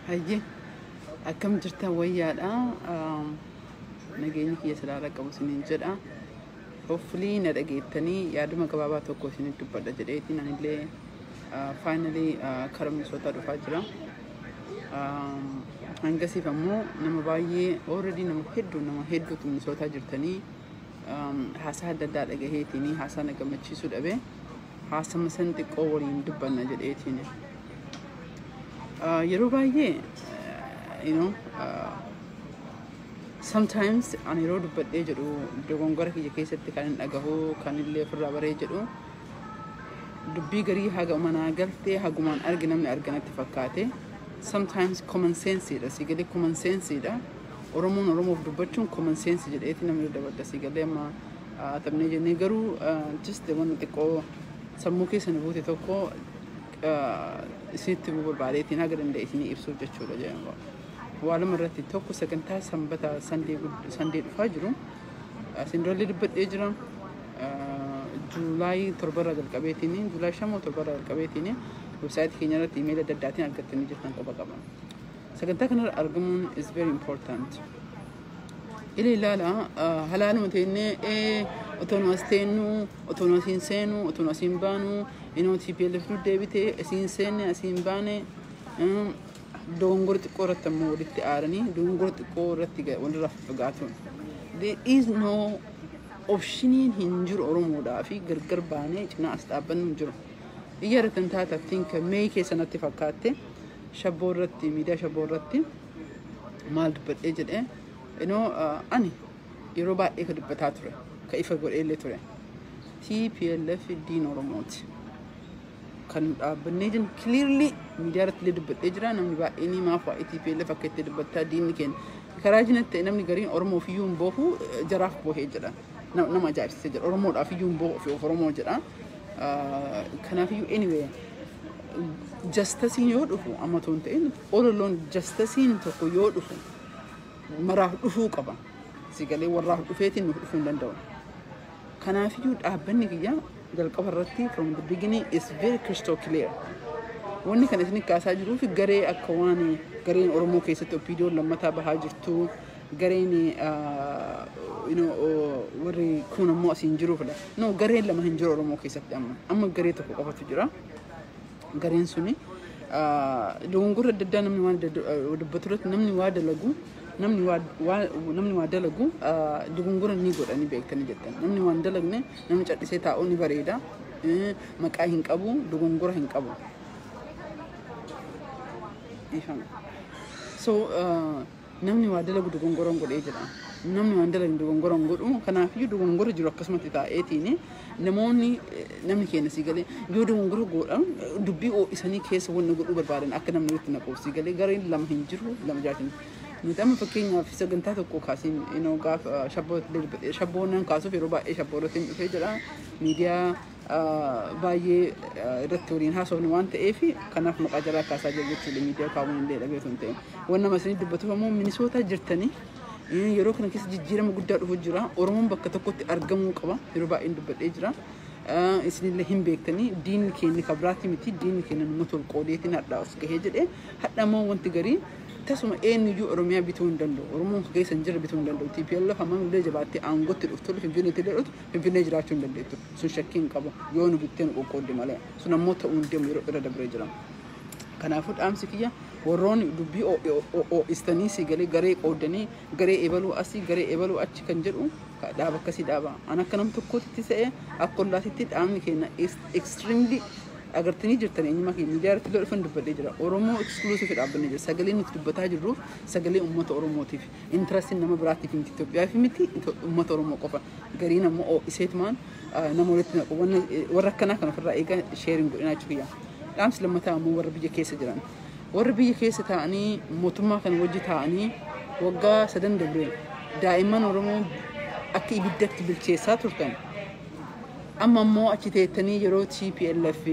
هاي أكم جرتا ويا نجيني كي سلالة كابو سنين جرا hopefully نرجعتني يادو ما كبابا توكو سنين تبادل جريتي نانيلي finally كرم سوتا رفاجرا هنگسي فمو نمبايي already نمهدو تمن سوتا جرتني حاسة هذا لجهتني حاسة نكمل سود أبي حاسة مثلا تقولين دبنا جريتيني يروبايي you know sometimes أنا يرود بدي جرو دعونغرا كي جكيسة تكانن أجاهو كان اللي في الرابرة جرو دبي غري هاجو منا قلتي هاجو من أرجنا تفكاتي sometimes common sense إذا سيجلي common sense إذا ورمون بدبتشون common sense جد إثنين من الدبت سيجلي ما تبني جني جرو just the one تكو سموكي سنبوتي تكو سيت بقول بعدين هاجر إن إثنين يبصر جتشولا جاينغو وعلى مرة تكو سكنتها سنبتا سندي الفجر سندرولي دبت إجرا جولاي تربرة الكبيتيني جولاي شامو تربرة الكبيتيني وساعد كينيا تيميل الداتين على كتني جتنا كبا سكنتها كنا الأرجمون is very important إلي لا هلال متيني أتونوستينو أتونوسينسينو أتونوسينبانو إنه تبي لفلو ديبتي أسينسيني أسينباني دونغورت كورة مورد تأرني دونغورت كورة تيجا ولا رفقاتون there is no option هنجر أرومودا في غرغر باني جنا أستقبل نجر يارة تنتها تفينك ميكي سنة تفكاتي شبورتي ميدا شبورتي مال دبت إجل إنه أني يروبا إيه دبت هاتره كيف أقول إيه لتره TPLF دين أروموت كان بنيجن clearly ميدارت اللي دبت إجرا نمني بقى إني ما فا TPLF أكيد دبت دين كين كراجنا نمني قرين أرمو فيهم بوهو جراف بوه إجرا نما جايب سجل أرمو أفيهم بوه في أرمو جرا كنا فيو anyway justice يودفو أما تونتين all alone justice تكو يودفو مراه دفو كبا سيقالي وراه دفيتين دفو لندون كنا فيو أبني كيا قال قبرتي from the beginning is very crystal clear واني كان اسمي كاساجرو في غري اكواني غرين أرمو كيستو فيديو لما تابع هاجرتو غريني you know وري كونا مو سينجرو فلا no غرين لما هنجرو أرمو كيست أما غري تكو قفت جرا غرين سوني دونغور ددان نمني وان دبترت نمني واد لغو نمني واد لغو دونغور نيغور اني بيكتني جدا نمني وان دلغني نمني چدسي تاوني بريدا مقا هنقبو دونغور هنقبو يفهم so namni wadala gudu gongoron gode jira namni wandala gudu gongoron godu kana fi gudu gongoro jiro kasmati ta etini namoni namni kena sigale gudu gongoro godan dubbi o isani kesa wonna godu barbaran akka namni witina ko sigale garin lam hinjiru lam jatin نتأمل فكينا في سجنتات الكوكاسين إنه قاف شابونا كاسو في ربع شابورتين في جرا ميديا باي رتورين هاسون وانت إيفي كان في مقاجرة كاسا جلبت الميديا كابون اللي لبيتون تين وانا مسني دبتوا مو مينيسوتا جرتني يروح نكيس جيرة مقدار فجرا أورمون بكتكوت أرجمو كبا في ربع إن دبت إجرا إسني اللي هم بيكتني دين كين كبراتي متي دين كين المطول قوليتين هذا أسكهجر حتى ما وانت قرين تسمع يو أروميا بيتون دندو أرومون كي سنجر بيتون دندو TPLF فمان ليه جباتي أنغوت الأفتول في فيني تدرت في فيني جراتون دندو سون شكين كابو يونو بيتين وقود ماله سون موت أونديم يرو إرادة بريجرام كان أفوت أمس كيا ورون دبي أو استنيسي غري أودني غري إبلو أسي غري إبلو أتش كنجرو دابا كسي دابا أنا كنام تكوت تسأ أقول لا تيت أمي كنا extremely अगर तनी जरता नहीं निमा की मीडिया रखते लोग फंड बदले जरा Oromo exclusive है आपने जैसे सगले निकट बता जरूर सगले उम्मत ओरोमो थी इंटरेस्ट नमा ब्राती फिम थी तो ब्याह फिम थी उम्मत ओरोमो को फा गरीना मो इसेत मान नमोरتنا وركنا كنا في الرأي كان شيرينج إنا شوية أمس لما تامو وربيجي كيس جران وربيجي كيس تاني مطمع كان وجه تاني وقا سدن دبرين دائما أورومو أكيد بدك بالشيسات وركن amma immoo achi teettanii yeroo TPLF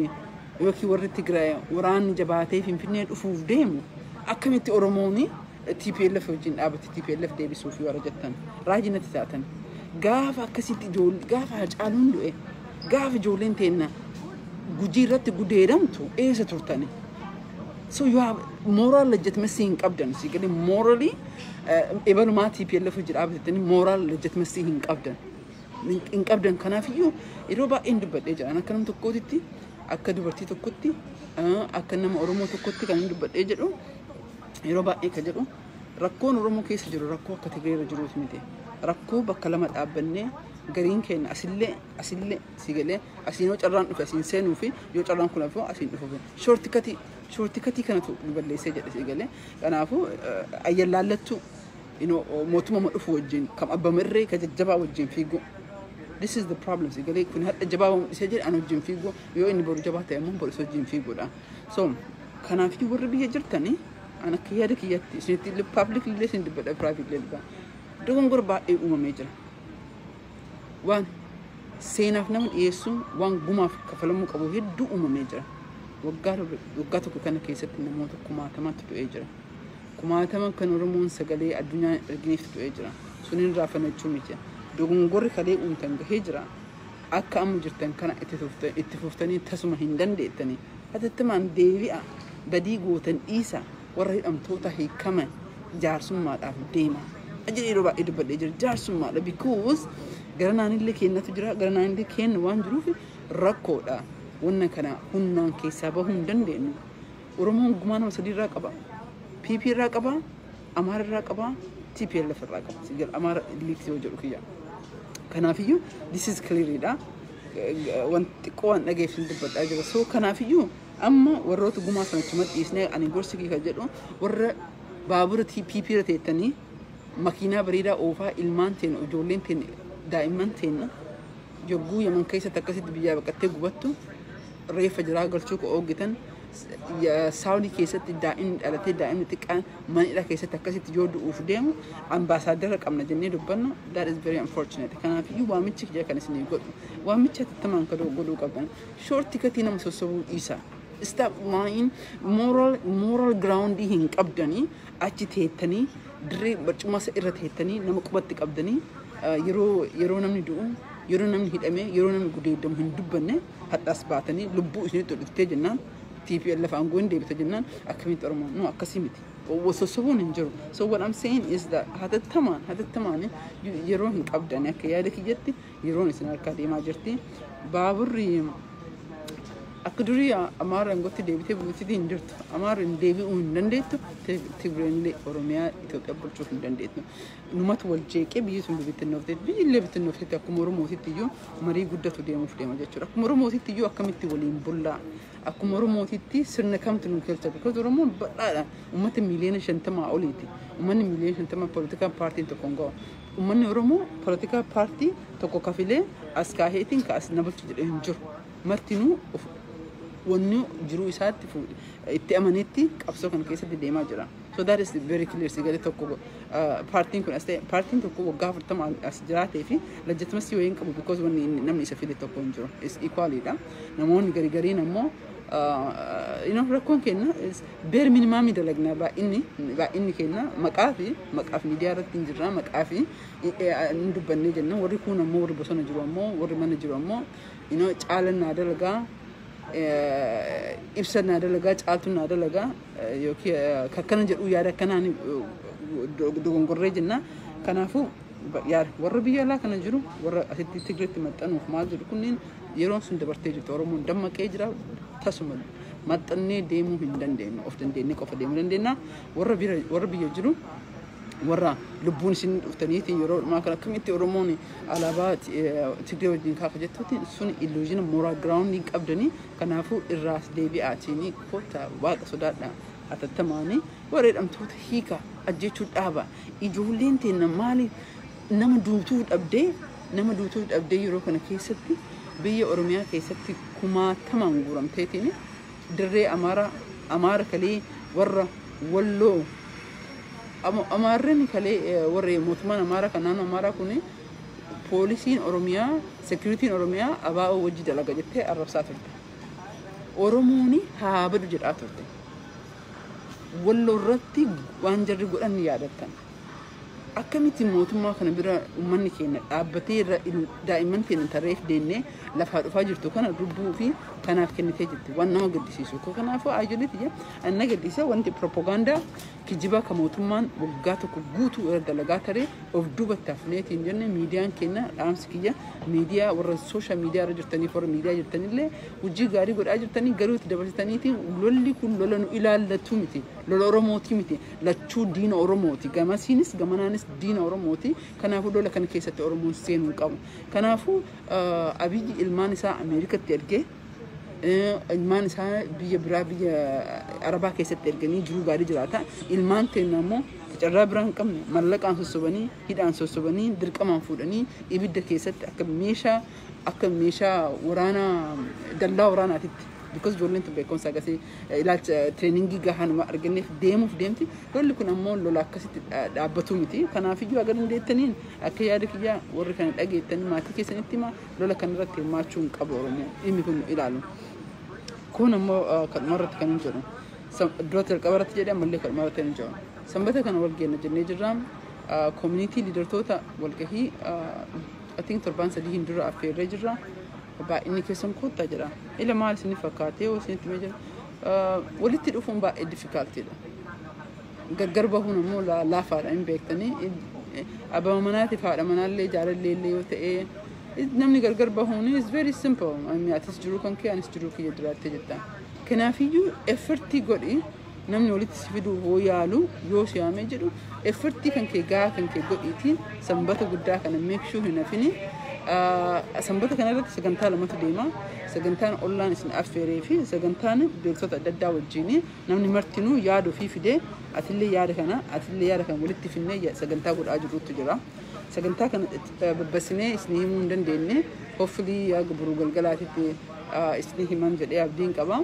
yookiin warri Tigraay waraanni jabaatee Finfinnee dhufuuf deemu akkamitti Oromoon TPLF wajjin dhaabate TPLF deebisuuf yoo jettan raajii natti taatan gaafa akkasitti ijoollee gaafa Hacaaluun du'e gaafa ijoolleen teenna gujii irratti gudeedamtu eessa turtani so you have moral legitimacy hin qabdan si gadi morally ebalumaa TPLF wajjin dhaabatettanii moral legitimacy hin qabdan kanaaf iyyuu yeroo baay'een dubbadhee jiran akka nama tokkootitti akka dubartii tokkotti akka nama Oromoo tokkotti kan dubbadhee jedhu yeroo baay'ee ka jedhu rakkoon Oromoo keessa jiru rakkoo akka Tigreerra jiruuti miti rakkoo bakka lama dhaabbannee gariin keenya asillee sigalee asiin yoo carraan dhufe asiin seenuu fi yoo carraan kun afoo asiin dhufu shortikatii kanatu balleessee jedhe sigalee kanaafuu ayyallaallattu mootummaa dhufu wajjin kam abbamirree ka jajjabaa wajjin fiigu this is the problem sigalee kun hadda jabaa isee jedhe an wajjin fiigu yoo inni boru jabaa ta'e immoo boru isa wajjin fiiguudha so kanaafuu warri biyya jirtanii أنا كيادة كيادتي سنتي public relation دبّا private للبا دوغن غربا أمامي جرا وان سيناف نمن يسوع وان غما كفلمو كابو هدو أمامي جرا وقاتو كنا كيسات نموت كما تتو إجرا كما تمام كانوا رمون سجلي الدنيا الجنيف تتو إجرا سنين رافنا تشوميتيا دوغن غري خلي تنگ هجرا أكا أم جرتن كنا اتفوفتني تسمع هندن ديتني هذا تمان ديفيا بدي قوتن إيسا warri amtoota hiikama jaarsummaadhaaf deema ajiri yeroo baay'ee dubbadhee jira jaarsummaadha because garanaanillee kennatu jira garanaanillee kennu waan jiruuf rakkoodha wanna kana humnaan keessaa bahuu hin dandeenyu Oromoon gumaa nama sadii irraa qaba PP irraa qaba Amaara irraa qaba TPLF irraa qaba sigal Amaara liiksii yoo jedhu kiyya kanaafiyyuu this is clear wanti qowan dhageeffin dubbadhaa jira so kanaafiyyuu amma warroota gumaa sanatti madhiisnee ani gorsi ka jedhu warra baabura PP irra teettanii makiinaa bareedaa oofaa ilmaan teenya ijoolleen teenya daa'imman teenya jogguu yaman keessatti akkasitti biyyaa baqattee gubattu reeffa jiraa galchuu ko oogitan Saudi keessatti daa'imni dhalatee daa'imni xiqqaan manidha keessatti akkasitti yoo du'uuf deemu ambaasaadara qabna jennee dubbannu that is very unfortunate kanaaf iyyuu waamichi kiyya kan isin godhu waamicha tattamaan ka godhuu qabdan shorti katii nama sossobuu dhiisa stop lying moral ground hin qabdanii achi teettanii dirree barcuma isa irra teettanii nama qubatti qabdanii yeroo namni du'u yeroo namni hidhame yeroo namni gudeedamu hin dubbanne hadhaas baatanii lubbuu isinitti dhuftee jennaan TPLF aangoon deebita jennaan akkamitti Oromoo no akkasimiti wasossobuun hin jiru so what I'm saying is that hatattamaan yeroo hin qabdanii akka yaada kiyyatti yeroon isin harkaa deemaa jirti baaburri akka durii Amaara ngotti deebitee buutiti hin jirtu Amaara hin deebi'uu hin dandeettu Tigreenillee Oromiyaa Itoophiyaa bulchuuf hin dandeettu numatu wal jeeqee biyyi sun bittinnoofte biyyillee bittinnoofte akkuma Oromootitti iyyuu marii guddatu deemuuf deema jechuudha akkuma Oromootitti iyyuu akkamitti waliin bullaa akkuma Oromootitti sirna kamtu nu keessa because Oromoon badhaadha uummata miliyoona 50 oliiti uummanni miliyoona 50 political party tokko ngoo uummanni Oromoo political party tokko kafilee askaaheetiin kaas nabalchu jedhee hin jiru martinuu wanni jiru isaatti itti amanetti qabsoo kan keessatti deemaa jira so that is very clear sigale tokko partiin kun as partiin tokko waggaa 40 as jiraatee fi legitimacy wayin qabu because wanni namni isa fide tokko hin jiru is equally da namoonni gariin ammoo rakkoon kenna bare minimum dalagna ba inni kenna maqaaf miidiyaa irratti hin jirra maqaaf dubbanne jenna warri kun ammoo warri bosona jiru ammoo warri mana jiru ammoo caalannaa dalagaa ibsanaa dalagaa caaltunnaa dalagaa yookiin kakkana jedhu yaada akkanaan dogongorree jenna kanaafuu warra biyya alaa kana jiru warra asitti Tigreetti maxxanuuf maal jedhu kunniin yeroon sun dabartee jirtu Oromoon dammaqee jira tasuma maxxannee deemuu hin dandeenyu of dandeenye qofa deemuu dandeenya warra biyya jiru warra lubbuun isin dhuftaniiti yeroo maa kana akkamitti Oromoon alaabaa Tigree wajjin kaafa jettuuti sun illusion moral grounding qabdanii kanaafuu irraas deebi'aatiin kota waaqa sodaadha atattamaanii wareedhamtoota hiika ajjechuu dhaaba ijoolleen teenya maali nama duutuu dhabdee yeroo kana keessatti biyya Oromiyaa keessatti kumaatamaan guuramteetiin dirree Amaara kalee warra Walloo Amaarren kalee warra mootummaan Amaara kanaan Amaara kun poolisiin Oromiyaa security'n Oromiyaa abaa'oo wajji dalaga jettee arrabsaa turte. Oromooni haa badu jedhaa turte. Walloo irratti waan jarri godhan yaadattan. Akkamitti mootummaa kana bira uummanni keenya dhaabbatee daa'imman keenya tarreef deennee lafaa dhufaa jirtu kana dubbuu fi kanaaf kennitee jirti. Waan nama gaddisiisu. Kanaafuu ayyooleeti jee anna gaddisiisa wanti propaganda kijibaa ka mootummaan waggaa tokko guutuu irra dalagaa taree of duubatti hafneetiin jenne miidiyaan keenya dhaamsi kiyya miidiyaa warra sooshaal miidiyaa irra jirtanii warra miidiyaa jirtanillee hojii gaarii godhaa jirtanii garuu itti dabalataniitiin lolli kun lola nu ilaallatu miti. Lola Oromooti miti. Lachuu diina Oromooti. Gamasiinis gamanaanis diina Oromooti. Kanaafuu lola kana keessatti Oromoon seenuu qabu. Kanaafuu Abiyyi ilmaan isaa Ameerikatti ergee ilmaan isaa biyya biraa biyya Arabaa keessatti erganii jiruu gaarii jiraata. Ilmaan keenya immoo carraa biraan qabne mallaqaan sossobanii hidhaan sossobanii dirqamaan fuudhanii ibidda keessatti akka meeshaa waraanaa dallaa waraanaatitti. Because ijoolleen tun beekumsa agarsiis ilaalcha treeningii gahaan arganneef deemuuf deemti. Lolli kun ammoo lola akkasitti dhaabbatu miti. Kanaafuu agar hundeettaniin akka yaada kiyyaa warri kana dhageettanii maatii keessanitti himaa lola kanarratti hirmaachuu hin qabu Oromoo dhimmi kun ilaalu. Kun ammoo kadhuma irratti kan hin jedhu. Dura jalqaba irratti jedhee ammallee kadhuma irratti hin jedhu. Sanbata kana wal geenna jennee jirra. Community liidartoota walgahii I think torban sadii hin dura affeerree jirra. Baay'inni keessan koottaa jira. Ila maal isin fakkaatee yoo isinitti mee jira. Walitti dhufuun baay'ee difficultiidha. Gargar bahuun ammoo laafaadha hin beektanii. Abbaa manaatiif haadha manaallee jaalallee illee yoo ta'e namni gargar bahuun is very simple. Atis jiruu kan kee anis jiruu kiyya jiraattee jirta. Kanaafiyyuu effortii godhi namni walitti si fiduu hoo yaalu yoo siyaamee jedhu effortii kan kee gaa kan kee godhiitiin sanbata guddaa kana make sure hin hafini. Sanbata kana irratti sagantaa lamatu deema. Sagantaan ollaan isin affeeree fi sagantaan beeksota adda addaa wajjin namni martinuu yaada ofii fidee atillee yaada kana walitti finnee sagantaa godhaa jirrutu jira. Sagantaa kana babbasinee isin himuu hin dandeenye hopefully yaaga buruu galgalaatitti isin himan jedhee abdiin qaba.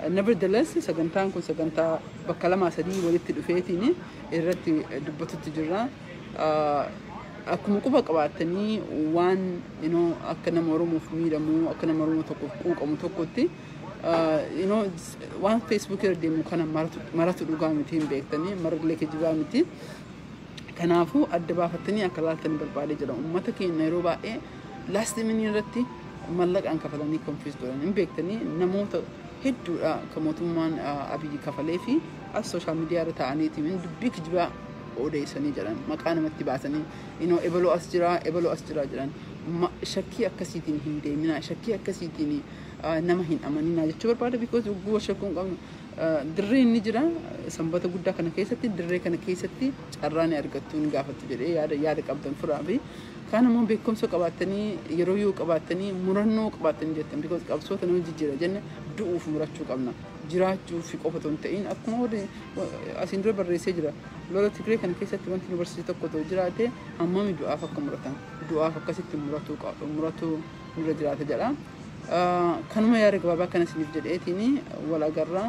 Nevertheless sagantaan kun sagantaa bakka lamaa sadii walitti dhufeetiin irratti dubbatutti jira. Akkuma quba qabaatanii waan akka nama Oromoof miidhamu akka nama Oromoo tokkoof quuqamu tokkotti waan Facebook irra deemu kana maratu dhugaa miti hin beektanii marallee kijibaa miti. Kanaafuu adda baafattanii akka laaltanii barbaadee jira. Uummata keenya yeroo baay'ee last minute irratti mallaqaan kafalanii confuse godhan hin beektanii namoota hedduudha kan mootummaan Abiyyi kafalee fi as social media irra ta'aniitiin dubbii kijibaa odeessanii jiran maqaa namatti baasanii ebaloo as jira jiran shakkii akkasiitiin hin deemina shakkii akkasiitiin nama hin amaninaa jechuu barbaada because ugguu shakkuun qabnu dirree inni jira sanbata guddaa kana keessatti dirree kana keessatti carraan argattu ni gaafattu jedhee yaada qabdan furaa fi kaan ammoo beekumsa qabaatanii yeroo yoo qabaatanii murannoo qabaatanii jettan because qabsoota nama jijjiira jenne du'uuf murachuu qabna jiraachuu fi qofa otoo hin ta'in akkuma asiin dura barreessee jira lola Tigree kana keessatti wanti nu barsiise tokko ta'u jiraate hammami du'aaf akka muratan du'aaf akkasitti muratu nurra jiraata jedha. Kanuma yaada gabaabaa kana isiniif jedheetiin wal agarra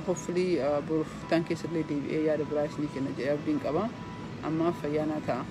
hopefully boruuf tan keessallee deebi'ee yaada biraa isinii kenna jedhee abdiin qaba. Ammaaf fayyaanaa ta'a.